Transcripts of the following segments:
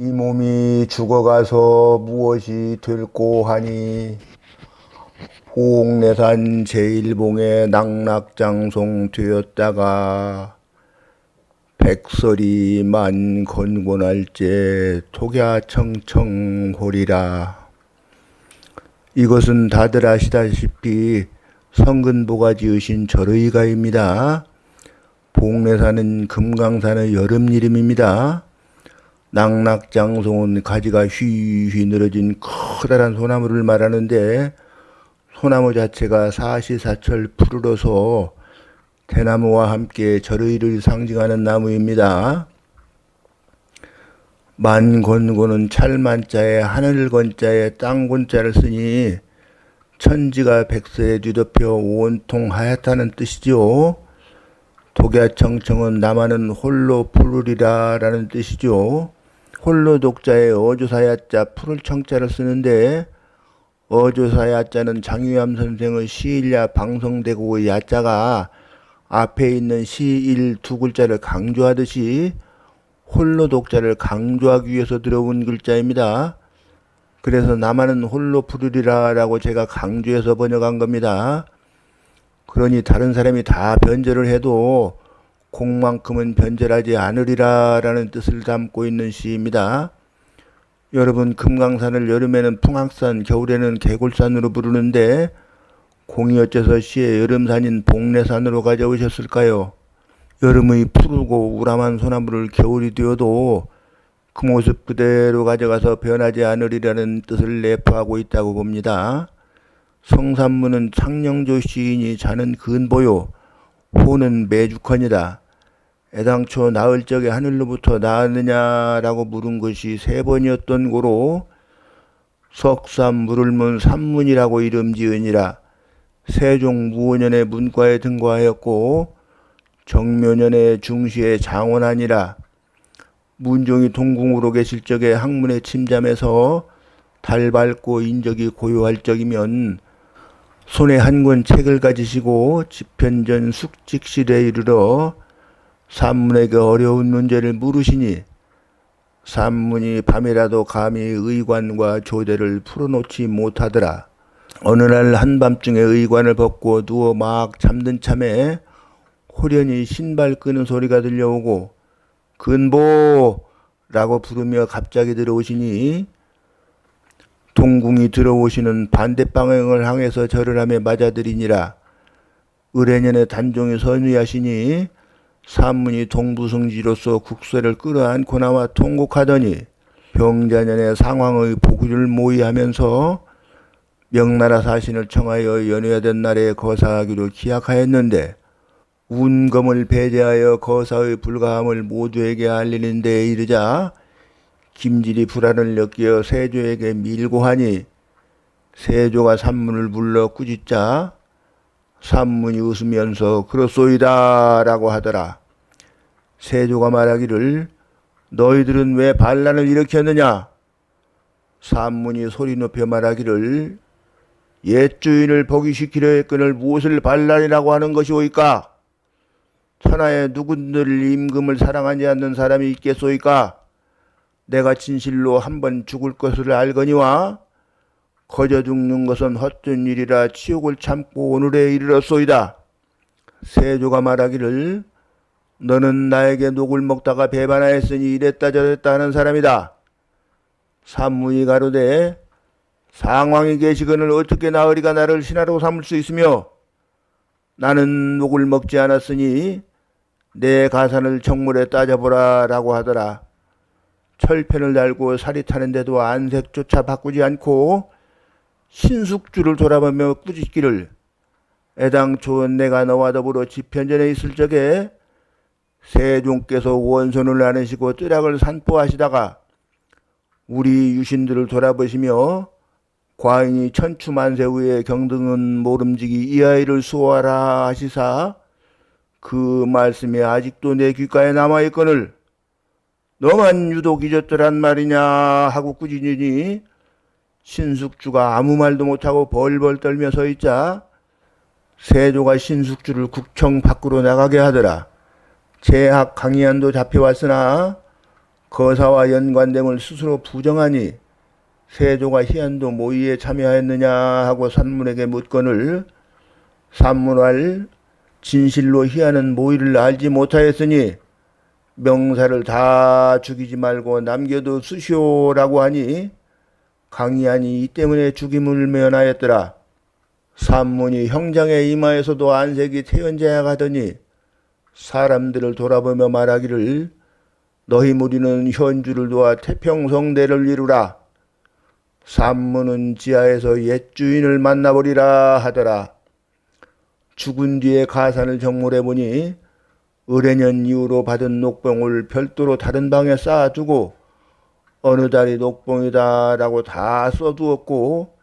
이 몸이 죽어가서 무엇이 될꼬 하니 홍내산 제일봉에 낙락장송 되었다가 백설이만 건곤할제 독야청청호리라. 이것은 다들 아시다시피 성근보가 지으신 절의가입니다. 봉내산은 금강산의 여름 이름입니다. 낙락장송은 가지가 휘휘 늘어진 커다란 소나무를 말하는데 소나무 자체가 사시사철 푸르러서 대나무와 함께 절의를 상징하는 나무입니다. 만건고는 찰만자에 하늘건자에 땅곤자를 쓰니 천지가 백설에 뒤덮여 온통 하얗다는 뜻이죠. 독야청청은 나만은 홀로 푸르리라 라는 뜻이죠. 홀로 독자에 어조사야자 푸를 청자를 쓰는데 어조사야자는 장유암 선생의 시일야 방성되고 야자가 앞에 있는 시일 두 글자를 강조하듯이 홀로 독자를 강조하기 위해서 들어온 글자입니다. 그래서 나만은 홀로 푸르리라 라고 제가 강조해서 번역한 겁니다. 그러니 다른 사람이 다 변절을 해도 공만큼은 변절하지 않으리라 라는 뜻을 담고 있는 시입니다. 여러분, 금강산을 여름에는 풍악산, 겨울에는 개골산으로 부르는데 공이 어째서 시의 여름산인 봉내산으로 가져오셨을까요? 여름의 푸르고 우람한 소나무를 겨울이 되어도 그 모습 그대로 가져가서 변하지 않으리라는 뜻을 내포하고 있다고 봅니다. 성산문은 창녕조 시인이 자는 근보요 호는 매주컨이다. 애당초 나을 적에 하늘로부터 나았느냐라고 물은 것이 3번이었던 고로 석삼 물을문 산문이라고 이름 지으니라. 세종 무오년에 문과에 등과하였고 정묘년에 중시에 장원하니라. 문종이 동궁으로 계실 적에 학문에 침잠해서 달 밟고 인적이 고요할 적이면 손에 한 권 책을 가지시고 집현전 숙직실에 이르러 산문에게 어려운 문제를 물으시니 산문이 밤이라도 감히 의관과 조대를 풀어놓지 못하더라. 어느 날 한밤중에 의관을 벗고 누워 막 잠든 참에 호련히 신발 끄는 소리가 들려오고 근보라고 부르며 갑자기 들어오시니 동궁이 들어오시는 반대방향을 향해서 절을 하며 맞아들이니라. 을해년에 단종이 선위하시니 산문이 동부승지로서 국세를 끌어안고 나와 통곡하더니 병자년에 상황의 보구를 모의하면서 명나라 사신을 청하여 연회하던 날에 거사하기로 기약하였는데 운검을 배제하여 거사의 불가함을 모두에게 알리는 데에 이르자 김질이 불안을 느끼어 세조에게 밀고 하니 세조가 산문을 불러 꾸짖자 산문이 웃으면서 그렇소이다 라고 하더라. 세조가 말하기를 너희들은 왜 반란을 일으켰느냐? 산문이 소리 높여 말하기를 옛 주인을 복위시키려 했거늘 무엇을 반란이라고 하는 것이오이까? 천하에 누군들 임금을 사랑하지 않는 사람이 있겠소이까? 내가 진실로 한번 죽을 것을 알거니와 거저 죽는 것은 헛된 일이라 치욕을 참고 오늘에 이르렀소이다. 세조가 말하기를 너는 나에게 녹을 먹다가 배반하였으니 이랬다 저랬다 하는 사람이다. 산문이 가로되 상왕이 계시거늘 어떻게 나으리가 나를 신하로 삼을 수 있으며 나는 녹을 먹지 않았으니 내 가산을 정물에 따져보라 라고 하더라. 철편을 달고 살이 타는데도 안색조차 바꾸지 않고 신숙주를 돌아보며 꾸짖기를 애당초 내가 너와 더불어 집현전에 있을 적에 세종께서 원손을 안으시고 뜨락을 산포하시다가 우리 유신들을 돌아보시며 과인이 천추만세 후에 경등은 모름지기 이 아이를 수호하라 하시사 그 말씀이 아직도 내 귓가에 남아있거늘 너만 유독 잊었더란 말이냐 하고 꾸짖으니 신숙주가 아무 말도 못하고 벌벌 떨며 서 있자 세조가 신숙주를 국청 밖으로 나가게 하더라. 제학 강의안도 잡혀왔으나 거사와 연관됨을 스스로 부정하니 세조가 희한도 모의에 참여하였느냐 하고 산문에게 묻거늘 산문할 진실로 희한은 모의를 알지 못하였으니 명사를 다 죽이지 말고 남겨도 쓰시오라고 하니 강의하니 이 때문에 죽임을 면하였더라. 산문이 형장의 이마에서도 안색이 태연자약하더니 사람들을 돌아보며 말하기를 너희 무리는 현주를 도와 태평성대를 이루라. 산문은 지하에서 옛 주인을 만나보리라 하더라. 죽은 뒤에 가산을 정물해보니 을해년 이후로 받은 녹봉을 별도로 다른 방에 쌓아두고 어느 달이 녹봉이다 라고 다 써두었고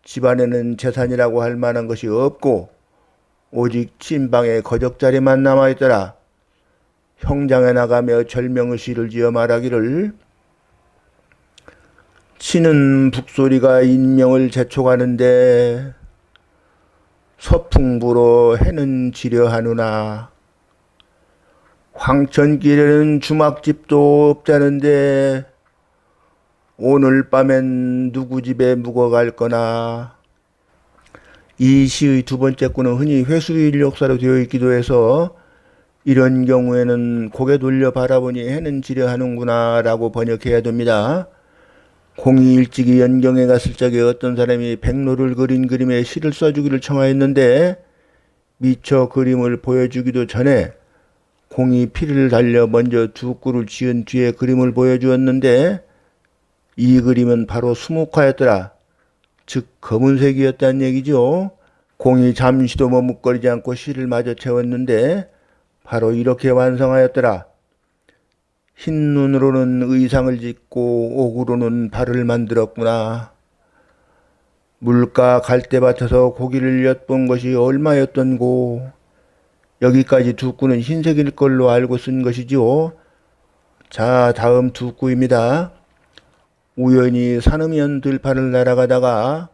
집안에는 재산이라고 할 만한 것이 없고 오직 침방에 거적자리만 남아있더라. 형장에 나가며 절명의 시를 지어 말하기를 치는 북소리가 인명을 재촉하는데 서풍부로 해는 지려하누나 황천길에는 주막집도 없다는데 오늘 밤엔 누구 집에 묵어갈 거나. 이 시의 두 번째 구는 흔히 회수일역사로 되어 있기도 해서 이런 경우에는 고개 돌려 바라보니 해는 지려하는구나 라고 번역해야 됩니다. 공이 일찍이 연경에 갔을 적에 어떤 사람이 백로를 그린 그림에 시를 써주기를 청하였는데 미처 그림을 보여주기도 전에 공이 피를 달려 먼저 두 꿀을 지은 뒤에 그림을 보여주었는데 이 그림은 바로 수묵화였더라. 즉 검은색이었다는 얘기죠. 공이 잠시도 머뭇거리지 않고 시를 마저 채웠는데 바로 이렇게 완성하였더라. 흰 눈으로는 의상을 짓고 옥으로는 발을 만들었구나. 물가 갈대밭에서 고기를 엿본 것이 얼마였던고. 여기까지 두 구는 흰색일 걸로 알고 쓴 것이지요. 자, 다음 두 구입니다. 우연히 산음연 들판을 날아가다가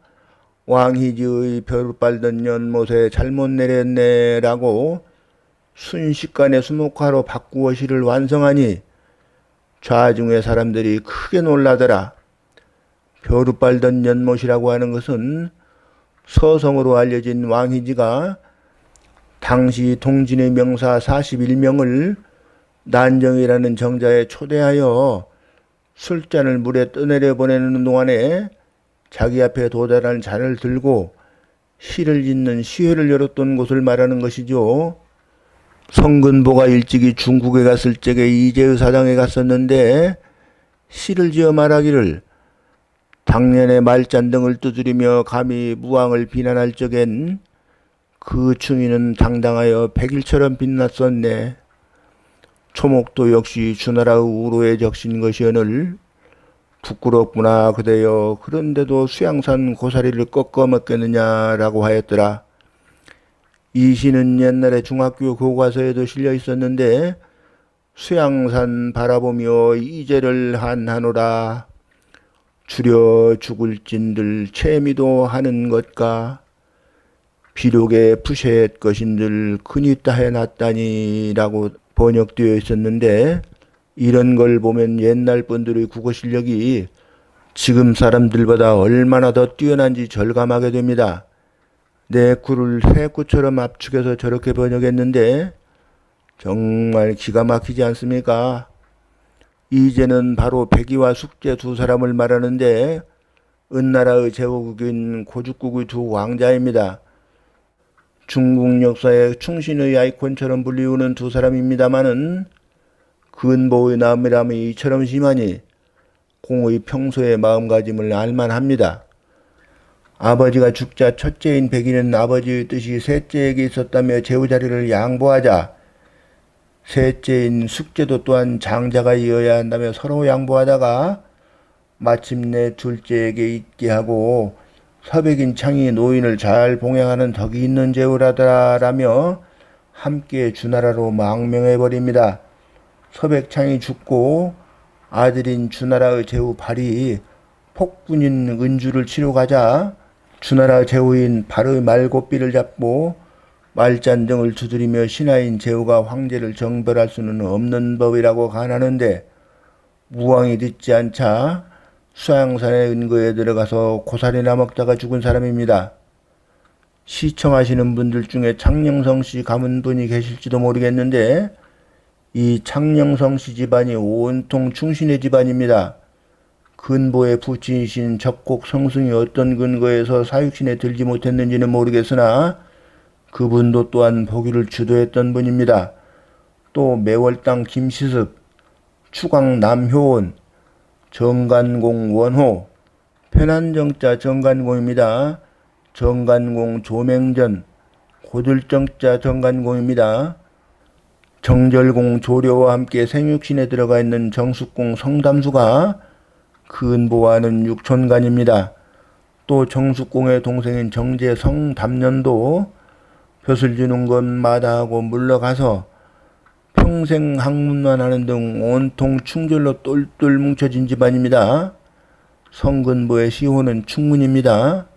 왕희지의 벼루 빨던 연못에 잘못 내렸네 라고 순식간에 수목화로 바꾸어 시를 완성하니 좌중의 사람들이 크게 놀라더라. 벼루 빨던 연못이라고 하는 것은 서성으로 알려진 왕희지가 당시 동진의 명사 41명을 난정이라는 정자에 초대하여 술잔을 물에 떠내려 보내는 동안에 자기 앞에 도달한 잔을 들고 시를 짓는 시회를 열었던 곳을 말하는 것이죠. 성근보가 일찍이 중국에 갔을 적에 이재의 사당에 갔었는데 시를 지어 말하기를 당년에 말잔 등을 두드리며 감히 무왕을 비난할 적엔 그 충이는 당당하여 백일처럼 빛났었네. 초목도 역시 주나라의 우로에 적신 것이오늘 부끄럽구나 그대여. 그런데도 수양산 고사리를 꺾어 먹겠느냐라고 하였더라. 이 시는 옛날에 중학교 교과서에도 실려 있었는데 수양산 바라보며 이제를 한하노라. 주려 죽을 진들 채미도 하는 것가. 비록에 푸셋 것인들 그니따 해놨다니 라고 번역되어 있었는데 이런 걸 보면 옛날 분들의 국어 실력이 지금 사람들보다 얼마나 더 뛰어난지 절감하게 됩니다. 내 구를 새 구처럼 압축해서 저렇게 번역했는데 정말 기가 막히지 않습니까? 이제는 바로 백이와 숙제 두 사람을 말하는데 은나라의 제후국인 고죽국의 두 왕자입니다. 중국 역사의 충신의 아이콘처럼 불리우는 두 사람입니다마는 근보의 남이람이 이처럼 심하니 공의 평소의 마음가짐을 알만합니다. 아버지가 죽자 첫째인 백이는 아버지의 뜻이 셋째에게 있었다며 제후자리를 양보하자 셋째인 숙제도 또한 장자가 이어야 한다며 서로 양보하다가 마침내 둘째에게 있게 하고 서백인 창이 노인을 잘 봉양하는 덕이 있는 제후라더라라며 함께 주나라로 망명해버립니다. 서백창이 죽고 아들인 주나라의 제후 발이 폭군인 은주를 치러 가자 주나라 제후인 발의 말고삐를 잡고 말잔 등을 두드리며 신하인 제후가 황제를 정벌할 수는 없는 법이라고 간하는데 무왕이 듣지 않자 수양산의 은거에 들어가서 고사리나 먹다가 죽은 사람입니다. 시청하시는 분들 중에 창녕성 씨 가문 분이 계실지도 모르겠는데 이 창녕성 씨 집안이 온통 충신의 집안입니다. 근보의 부친이신 접곡 성승이 어떤 근거에서 사육신에 들지 못했는지는 모르겠으나 그분도 또한 보기를 주도했던 분입니다. 또 매월당 김시습, 추강 남효원, 정간공 원호, 편안정자 정간공입니다. 정간공 조맹전, 고들정자 정간공입니다. 정절공 조려와 함께 생육신에 들어가 있는 정숙공 성담수가 근보와는 육촌간입니다. 또 정숙공의 동생인 정제 성담년도 벼슬 주는 것 마다하고 물러가서 평생 학문만 하는 등 온통 충절로 똘똘 뭉쳐진 집안입니다. 성근보의 시호는 충문입니다.